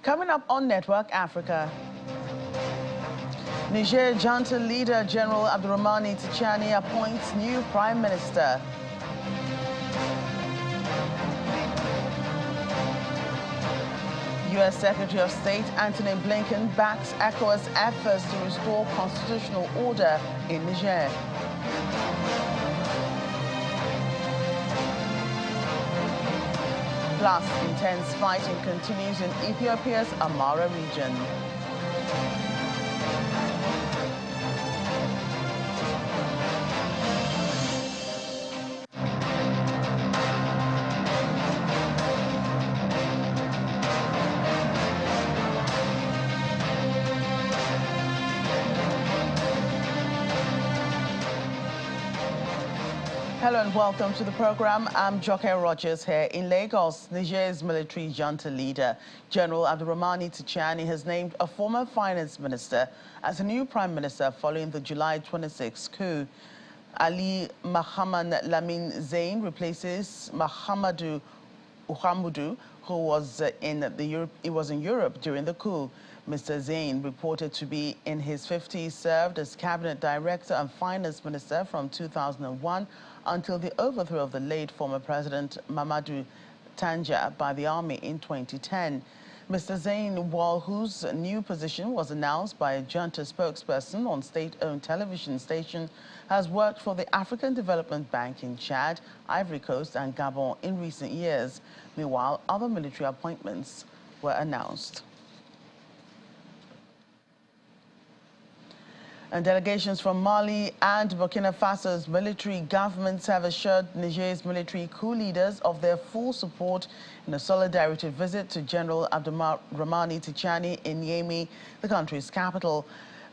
Coming up on Network Africa, Niger Junta leader General Abdurrahmani Tchiani appoints new prime minister. U.S. Secretary of State Antony Blinken backs ECOWAS efforts to restore constitutional order in Niger. Plus, intense fighting continues in Ethiopia's Amhara region. Hello and welcome to the program. I'm Joke Rogers here in Lagos. Niger's military junta leader, General Abdurrahmani Tchiani, has named a former finance minister as a new prime minister following the July 26 coup. Ali Mohammed Lamin Zain replaces Mahamadou Uhamudu, who was in Europe during the coup. Mr. Zain, reported to be in his 50s, served as cabinet director and finance minister from 2001 until the overthrow of the late former president Mamadou Tanja by the army in 2010. Mr. Zain, whose new position was announced by a junta spokesperson on state-owned television station, has worked for the African Development Bank in Chad, Ivory Coast and Gabon in recent years. Meanwhile, other military appointments were announced. And delegations from Mali and Burkina Faso's military governments have assured Niger's military coup leaders of their full support in a solidarity visit to General Abdurrahmani Tchiani in Niamey, the country's capital.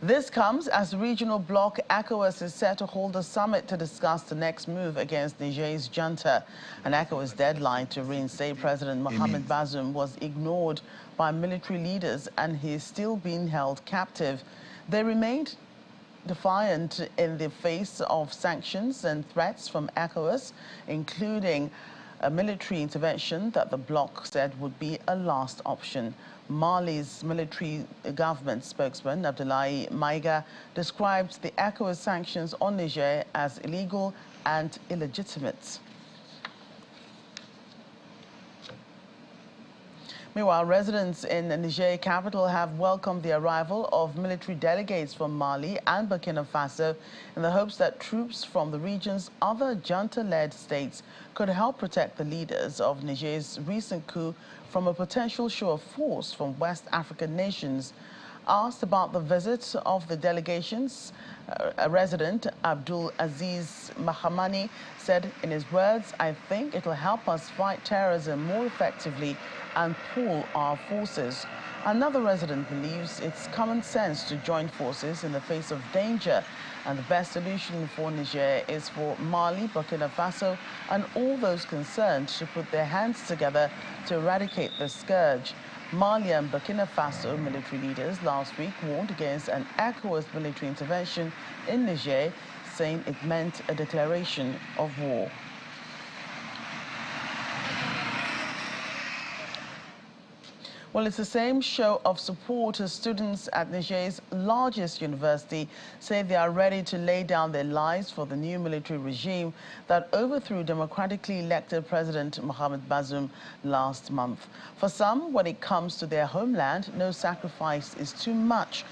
This comes as the regional bloc ECOWAS is set to hold a summit to discuss the next move against Niger's junta. An ECOWAS deadline to reinstate President Mohamed Bazoum was ignored by military leaders, and he is still being held captive. They remained defiant in the face of sanctions and threats from ECOWAS, including a military intervention that the bloc said would be a last option. Mali's military government spokesman, Abdoulaye Maiga, described the ECOWAS sanctions on Niger as illegal and illegitimate. Meanwhile, residents in the Niger capital have welcomed the arrival of military delegates from Mali and Burkina Faso in the hopes that troops from the region's other junta-led states could help protect the leaders of Niger's recent coup from a potential show of force from West African nations. Asked about the visit of the delegations, a resident, Abdul Aziz Mahamani, said in his words, "I think it'll help us fight terrorism more effectively and pool our forces." Another resident believes it's common sense to join forces in the face of danger, and the best solution for Niger is for Mali, Burkina Faso, and all those concerned to put their hands together to eradicate the scourge. Mali and Burkina Faso military leaders last week warned against an ECOWAS military intervention in Niger, saying it meant a declaration of war. Well, it's the same show of support as students at Niger's largest university say they are ready to lay down their lives for the new military regime that overthrew democratically elected President Mohamed Bazoum last month. For some, when it comes to their homeland, no sacrifice is too much,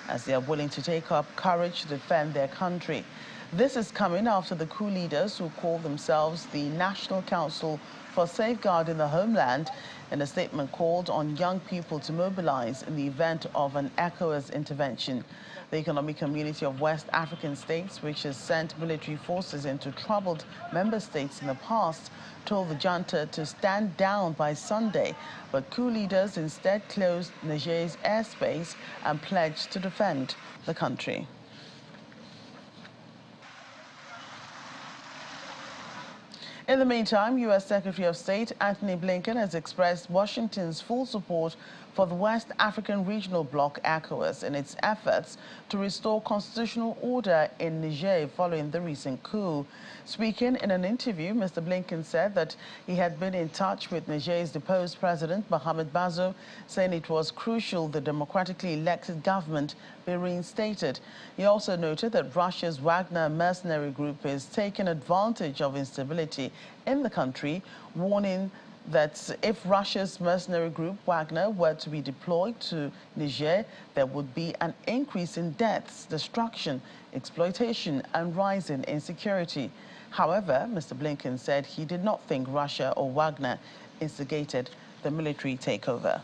as they are willing to take up courage to defend their country. This is coming after the coup leaders, who call themselves the National Council for Safeguarding the Homeland, in a statement called on young people to mobilize in the event of an ECOWAS intervention. The Economic Community of West African States, which has sent military forces into troubled member states in the past, told the junta to stand down by Sunday, but coup leaders instead closed Niger's airspace and pledged to defend the country. In the meantime, U.S. Secretary of State Antony Blinken has expressed Washington's full support for the West African Regional Bloc, ECOWAS, in its efforts to restore constitutional order in Niger following the recent coup. Speaking in an interview, Mr. Blinken said that he had been in touch with Niger's deposed president, Mohamed Bazoum, saying it was crucial the democratically elected government be reinstated. He also noted that Russia's Wagner mercenary group is taking advantage of instability in the country, warning that if Russia's mercenary group Wagner were to be deployed to Niger, there would be an increase in deaths, destruction, exploitation, and rising insecurity. However, Mr. Blinken said he did not think Russia or Wagner instigated the military takeover.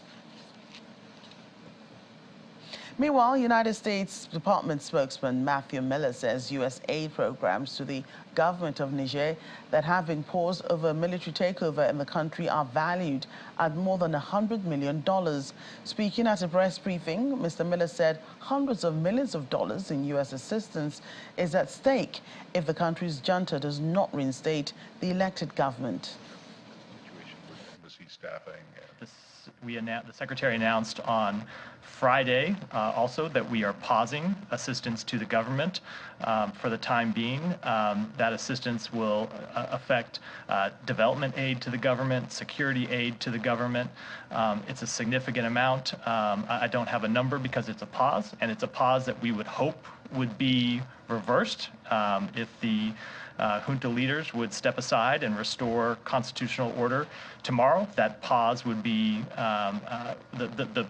Meanwhile, United States Department spokesman Matthew Miller says U.S. aid programs to the government of Niger that have been paused over a military takeover in the country are valued at more than $100 million. Speaking at a press briefing, Mr. Miller said hundreds of millions of dollars in U.S. assistance is at stake if the country's junta does not reinstate the elected government. Embassy staffing. The Secretary announced on Friday also that we are pausing assistance to the government for the time being. That assistance will affect development aid to the government, security aid to the government. It's a significant amount. I don't have a number because it's a pause, and it's a pause that we would hope would be reversed if the junta leaders would step aside and restore constitutional order tomorrow. That pause would be the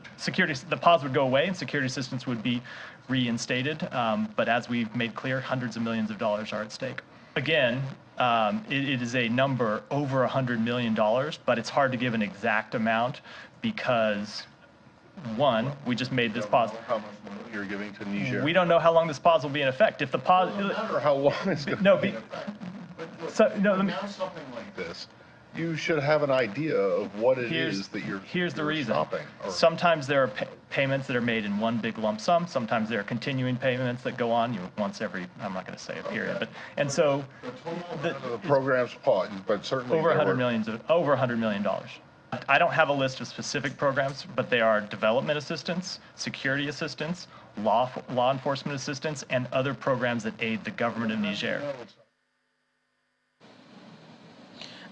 pause would go away and security assistance would be reinstated. But as we've made clear, hundreds of millions of dollars are at stake. Again, it is a number over $100 million, but it's hard to give an exact amount because one, we just made this pause. How much money you're giving to Niger? We don't know how long this pause will be in effect. If the pause, or how long it's going to be in effect. Let me announce something like this. You should have an idea of what it is that you're stopping. Sometimes there are payments that are made in one big lump sum. Sometimes there are continuing payments that go on once every, I'm not going to say a period, but, and so the program's paused, but certainly over $100 million. I don't have a list of specific programs, but they are development assistance, security assistance, law enforcement assistance, and other programs that aid the government of Niger.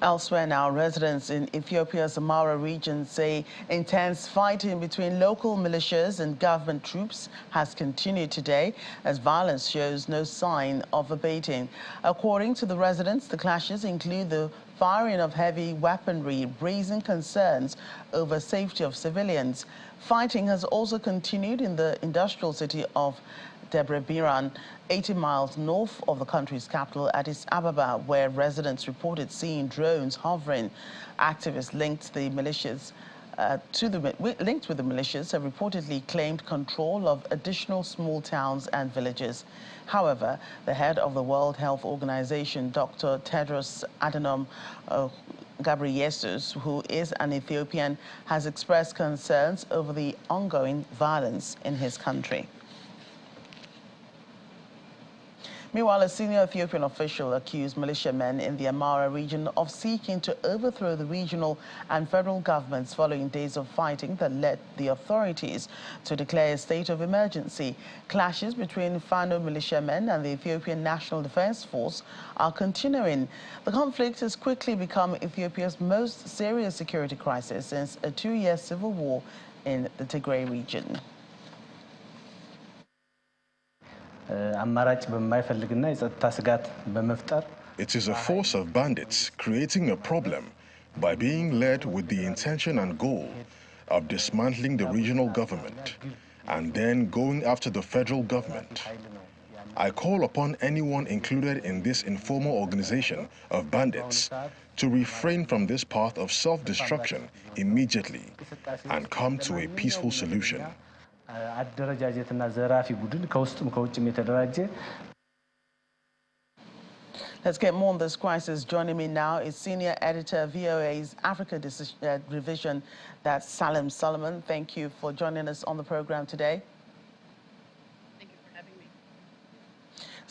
Elsewhere now, residents in Ethiopia's Amhara region say intense fighting between local militias and government troops has continued today as violence shows no sign of abating. According to the residents, the clashes include the firing of heavy weaponry, raising concerns over safety of civilians. Fighting has also continued in the industrial city of Debre Biran, 80 miles north of the country's capital, Addis Ababa, where residents reported seeing drones hovering. Activists linked with the militias have reportedly claimed control of additional small towns and villages. However, the head of the World Health Organization, Dr. Tedros Adhanom Ghebreyesus, who is an Ethiopian, has expressed concerns over the ongoing violence in his country. Meanwhile, a senior Ethiopian official accused militiamen in the Amhara region of seeking to overthrow the regional and federal governments following days of fighting that led the authorities to declare a state of emergency. Clashes between Fano militiamen and the Ethiopian National Defense Force are continuing. The conflict has quickly become Ethiopia's most serious security crisis since a 2-year civil war in the Tigray region. It is a force of bandits creating a problem by being led with the intention and goal of dismantling the regional government and then going after the federal government. I call upon anyone included in this informal organization of bandits to refrain from this path of self-destruction immediately and come to a peaceful solution. Let's get more on this crisis. Joining me now is senior editor of VOA's Africa division, that's Salem Solomon. Thank you for joining us on the program today. Thank you for having me.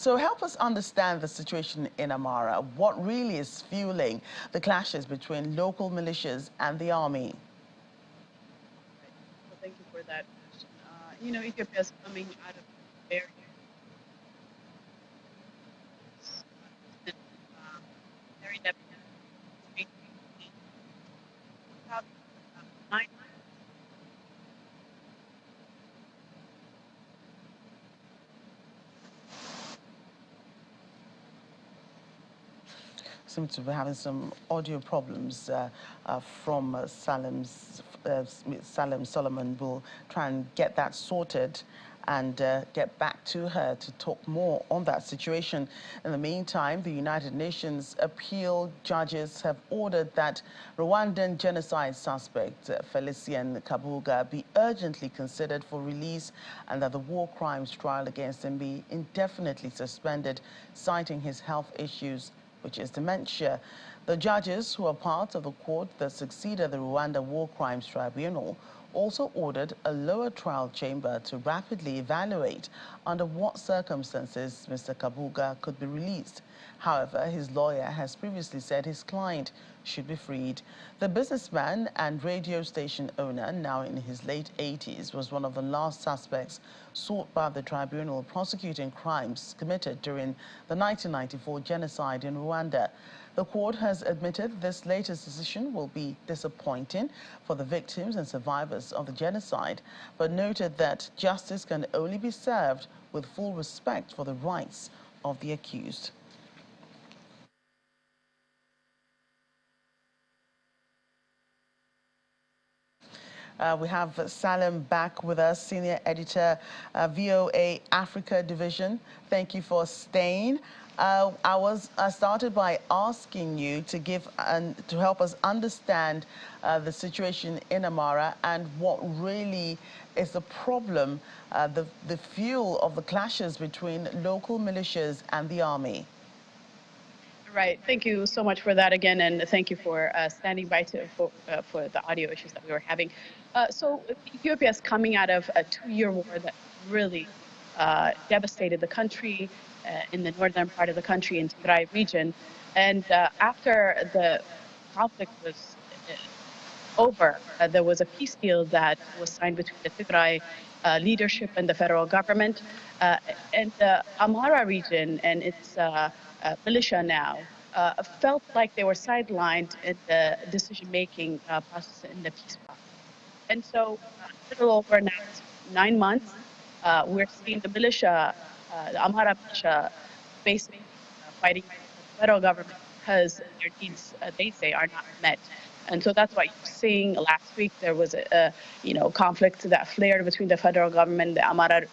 So help us understand the situation in Amhara. What really is fueling the clashes between local militias and the army? Well, thank you for that question. Ethiopia is coming out of very very devastating. About 9 Seem to be having some audio problems from Salem Solomon. Will try and get that sorted and get back to her to talk more on that situation. In the meantime, the United Nations appeal judges have ordered that Rwandan genocide suspect Felicien Kabuga be urgently considered for release and that the war crimes trial against him be indefinitely suspended, citing his health issues, which is dementia. The judges who are part of the court that succeeded the Rwanda War Crimes Tribunal also ordered a lower trial chamber to rapidly evaluate under what circumstances Mr. Kabuga could be released. However, his lawyer has previously said his client should be freed. The businessman and radio station owner, now in his late 80s, was one of the last suspects sought by the tribunal prosecuting crimes committed during the 1994 genocide in Rwanda. The court has admitted this latest decision will be disappointing for the victims and survivors of the genocide, but noted that justice can only be served with full respect for the rights of the accused. We have Salem back with us, senior editor, VOA Africa Division. Thank you for staying. I started by asking you to to help us understand the situation in Amhara and what really is the problem, the fuel of the clashes between local militias and the army. Right. Thank you so much for that again, and thank you for standing by for the audio issues that we were having. So Ethiopia is coming out of a 2-year war that really devastated the country in the northern part of the country, in Tigray region. And after the conflict was over, there was a peace deal that was signed between the Tigray leadership and the federal government. And the Amhara region and its militia now felt like they were sidelined in the decision-making process in the peace process. And so a little over now 9 months, we're seeing the militia, the Amhara militia, basically fighting the federal government because their needs, they say, are not met. And so that's why you're seeing last week there was a conflict that flared between the federal government and the Amhara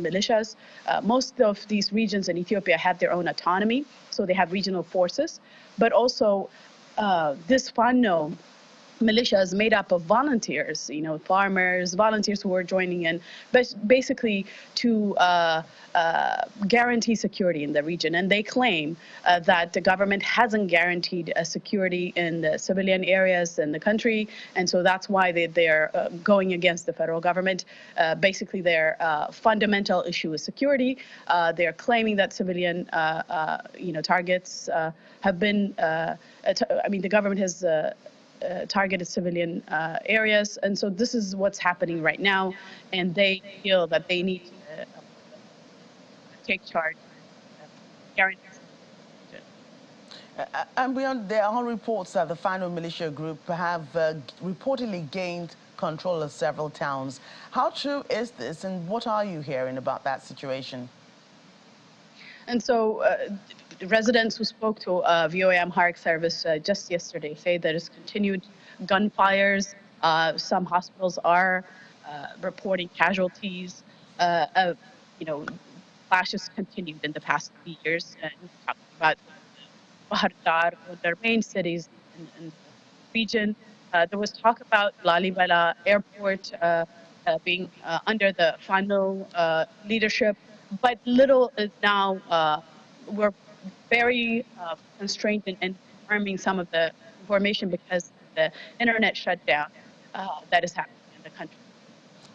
militias. Most of these regions in Ethiopia have their own autonomy, so they have regional forces. But also this Fano militia is made up of volunteers, farmers, volunteers who are joining in, but basically to guarantee security in the region. And they claim that the government hasn't guaranteed security in the civilian areas in the country, and so that's why they're going against the federal government. Basically, their fundamental issue is security. They're claiming that civilian, targets have been. The government has. Targeted civilian areas, and so this is what's happening right now, and they feel that they need to take charge. And beyond, there are reports that the Fano militia group have reportedly gained control of several towns. How true is this, and what are you hearing about that situation? And so residents who spoke to VOA Amharic service just yesterday say there is continued gunfires. Some hospitals are reporting casualties. Clashes continued in the past 3 years. And we talked about Bahar Dar, one of their main cities in the region. There was talk about Lalibela Airport being under the final leadership, but little is now. We're very constrained in confirming some of the information because of the internet shutdown that is happening in the country.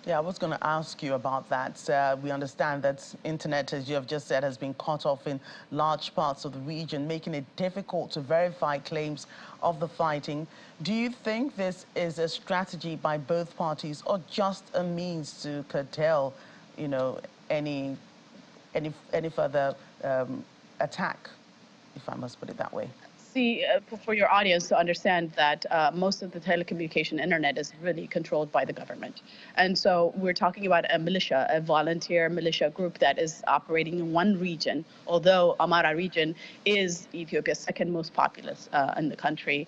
Yeah, I was going to ask you about that. We understand that internet, as you have just said, has been cut off in large parts of the region, making it difficult to verify claims of the fighting. Do you think this is a strategy by both parties or just a means to curtail, you know, any further attack, if I must put it that way? See, for your audience to understand that most of the telecommunication internet is really controlled by the government. And so we're talking about a militia, a volunteer militia group that is operating in one region, although Amhara region is Ethiopia's second most populous in the country.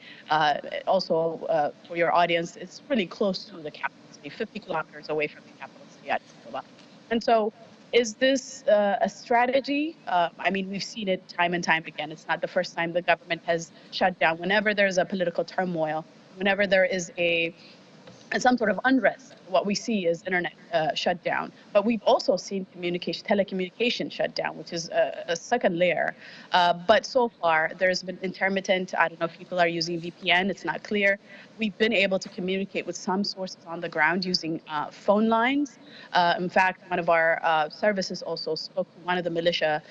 Also, for your audience, it's really close to the capital city, 50 kilometers away from the capital city, Addis Ababa. And so is this a strategy? I mean, we've seen it time and time again. It's not the first time the government has shut down. Whenever there's a political turmoil, whenever there is some sort of unrest, what we see is internet shut down. But we've also seen telecommunication shut down, which is a second layer. But so far, there's been intermittent. I don't know if people are using VPN. It's not clear. We've been able to communicate with some sources on the ground using phone lines. In fact, one of our services also spoke to one of the militia,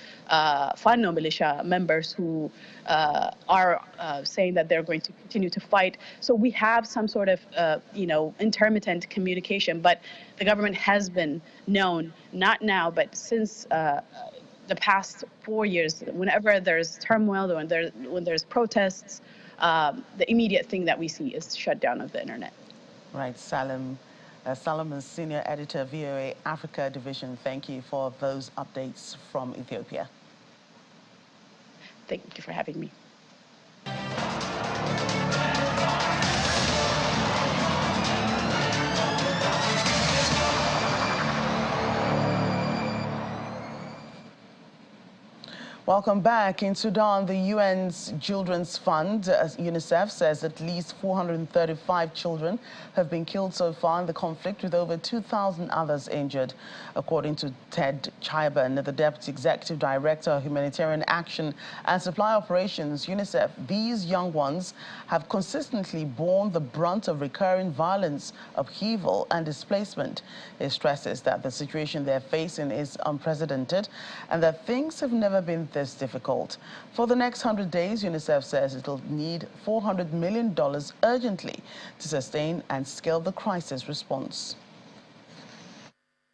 Fano militia members who are saying that they're going to continue to fight. So we have some sort of, intermittent communication, but the government has been known, not now, but since the past 4 years, whenever there's turmoil, when there's protests, the immediate thing that we see is shutdown of the internet. Right, Salem Solomon, Senior Editor, VOA Africa Division, thank you for those updates from Ethiopia. Thank you for having me. Welcome back. In Sudan, the UN's Children's Fund, UNICEF, says at least 435 children have been killed so far in the conflict, with over 2,000 others injured. According to Ted Chaiban, the Deputy Executive Director of Humanitarian Action and Supply Operations, UNICEF, these young ones have consistently borne the brunt of recurring violence, upheaval and displacement. He stresses that the situation they're facing is unprecedented and that things have never been this difficult. For the next 100 days, UNICEF says it'll need $400 million urgently to sustain and scale the crisis response.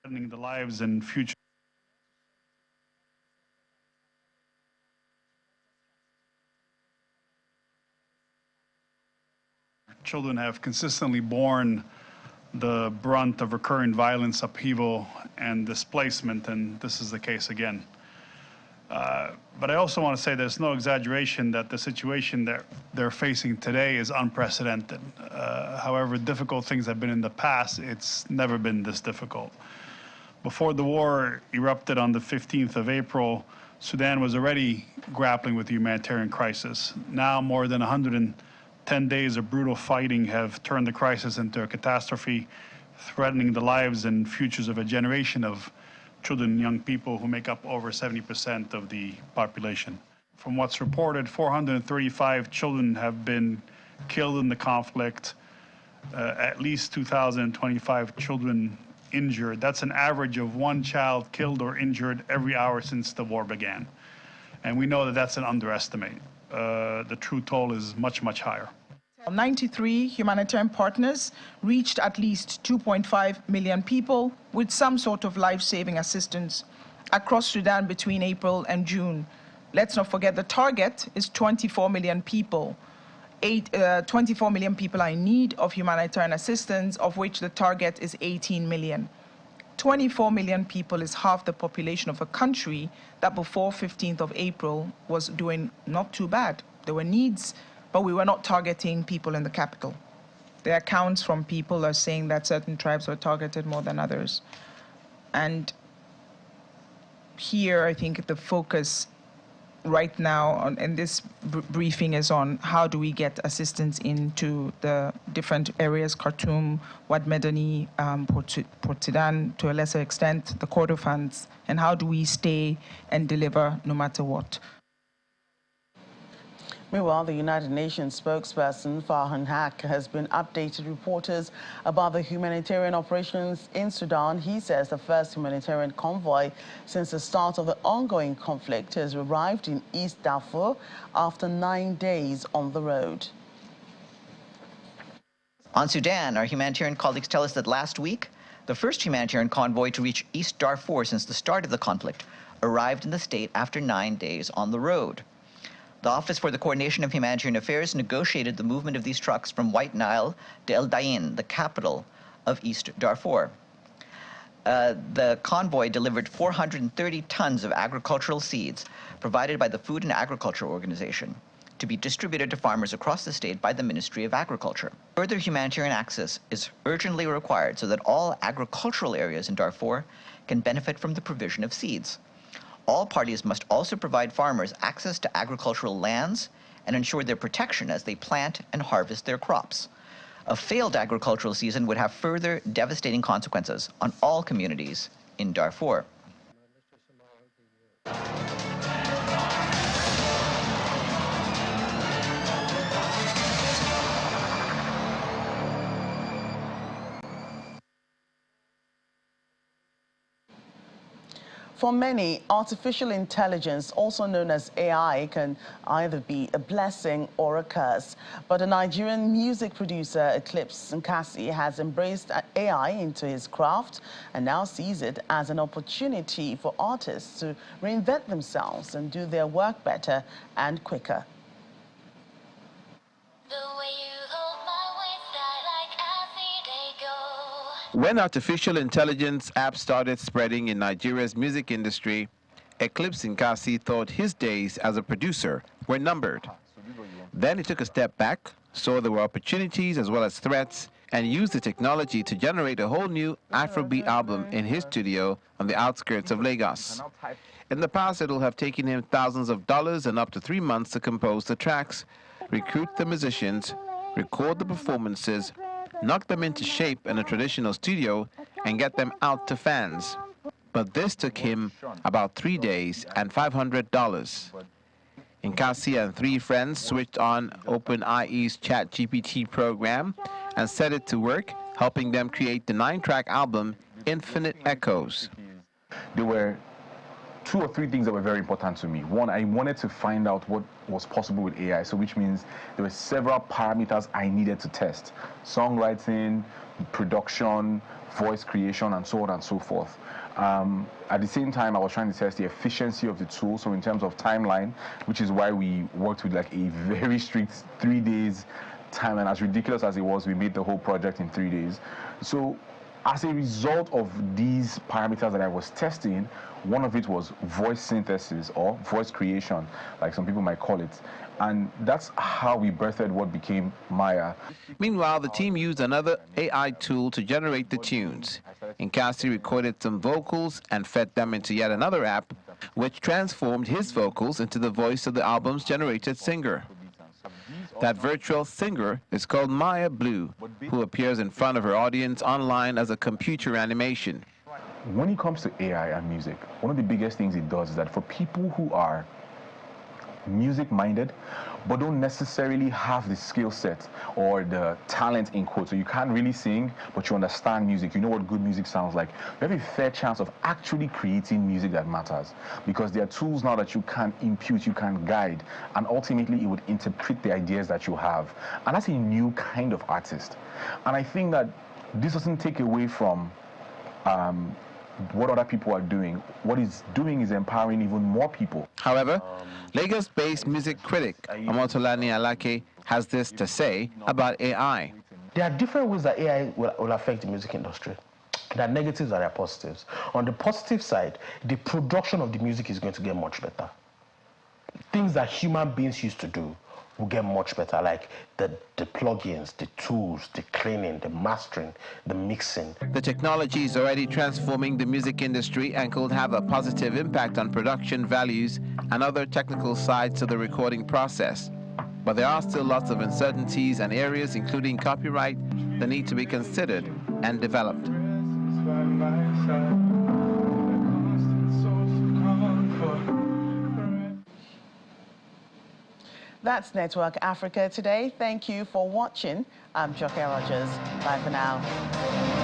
The lives and future children have consistently borne the brunt of recurrent violence, upheaval, and displacement, and this is the case again. But I also want to say there's no exaggeration that the situation that they're facing today is unprecedented. However difficult things have been in the past, it's never been this difficult. Before the war erupted on the 15th of April, Sudan was already grappling with the humanitarian crisis. Now, more than 110 days of brutal fighting have turned the crisis into a catastrophe, threatening the lives and futures of a generation of children and young people who make up over 70% of the population. From what's reported, 435 children have been killed in the conflict, at least 2,025 children injured. That's an average of one child killed or injured every hour since the war began. And we know that that's an underestimate. The true toll is much, much higher. 93 humanitarian partners reached at least 2.5 million people with some sort of life-saving assistance across Sudan between April and June. Let's not forget the target is 24 million people. 24 million people are in need of humanitarian assistance, of which the target is 18 million. 24 million people is half the population of a country that before 15th of April was doing not too bad. There were needs, but we were not targeting people in the capital. The accounts from people are saying that certain tribes were targeted more than others. And here, I think the focus right now in this briefing is on how do we get assistance into the different areas, Khartoum, Wad Medani, Port Sudan, to a lesser extent, the Kordofans, and how do we stay and deliver no matter what. Meanwhile, the United Nations spokesperson Farhan Haq has been updated reporters about the humanitarian operations in Sudan. He says the first humanitarian convoy since the start of the ongoing conflict has arrived in East Darfur after 9 days on the road. On Sudan, our humanitarian colleagues tell us that last week, the first humanitarian convoy to reach East Darfur since the start of the conflict arrived in the state after 9 days on the road. The Office for the Coordination of Humanitarian Affairs negotiated the movement of these trucks from White Nile to El Dain, the capital of East Darfur. The convoy delivered 430 tons of agricultural seeds provided by the Food and Agriculture Organization to be distributed to farmers across the state by the Ministry of Agriculture. Further humanitarian access is urgently required so that all agricultural areas in Darfur can benefit from the provision of seeds. All parties must also provide farmers access to agricultural lands and ensure their protection as they plant and harvest their crops. A failed agricultural season would have further devastating consequences on all communities in Darfur. For many, artificial intelligence, also known as AI, can either be a blessing or a curse. But a Nigerian music producer, Eclipse Nkasi, has embraced AI into his craft and now sees it as an opportunity for artists to reinvent themselves and do their work better and quicker. When artificial intelligence apps started spreading in Nigeria's music industry, Eclipse Nkasi thought his days as a producer were numbered. Then he took a step back, saw there were opportunities as well as threats, and used the technology to generate a whole new Afrobeat album in his studio on the outskirts of Lagos. In the past, it'll have taken him thousands of dollars and up to 3 months to compose the tracks, recruit the musicians, record the performances, knock them into shape in a traditional studio, and get them out to fans. But this took him about 3 days and $500. Nkasi and 3 friends switched on OpenAI's ChatGPT program and set it to work, helping them create the 9-track album, Infinite Echoes. There were 2 or 3 things that were very important to me. One, I wanted to find out what was possible with AI, so which means there were several parameters I needed to test. Songwriting, production, voice creation, and so on and so forth. At the same time, I was trying to test the efficiency of the tool, so in terms of timeline, which is why we worked with like a very strict 3 days time, and as ridiculous as it was, we made the whole project in 3 days. So as a result of these parameters that I was testing, one of it was voice synthesis or voice creation, like some people might call it. And that's how we birthed what became Maya. Meanwhile, the team used another AI tool to generate the tunes. Nkasi recorded some vocals and fed them into yet another app, which transformed his vocals into the voice of the album's generated singer. That virtual singer is called Maya Blue, who appears in front of her audience online as a computer animation. When it comes to AI and music, one of the biggest things it does is that for people who are music-minded, but don't necessarily have the skill set or the talent in quotes, so you can't really sing, but you understand music, you know what good music sounds like, you have a fair chance of actually creating music that matters, because there are tools now that you can impute, you can guide, and ultimately it would interpret the ideas that you have. And that's a new kind of artist. And I think that this doesn't take away from what other people are doing. What it's doing is empowering even more people. However, Lagos-based music critic Omotolani Alake has this to say about AI. There are different ways that AI will affect the music industry. There are negatives and there are positives. On the positive side, the production of the music is going to get much better. Things that human beings used to do will get much better, like the plugins, the tools, the cleaning, the mastering, the mixing. The technology is already transforming the music industry and could have a positive impact on production values and other technical sides to the recording process. But there are still lots of uncertainties and areas, including copyright, that need to be considered and developed. That's Network Africa today. Thank you for watching. I'm Joke Rogers. Bye for now.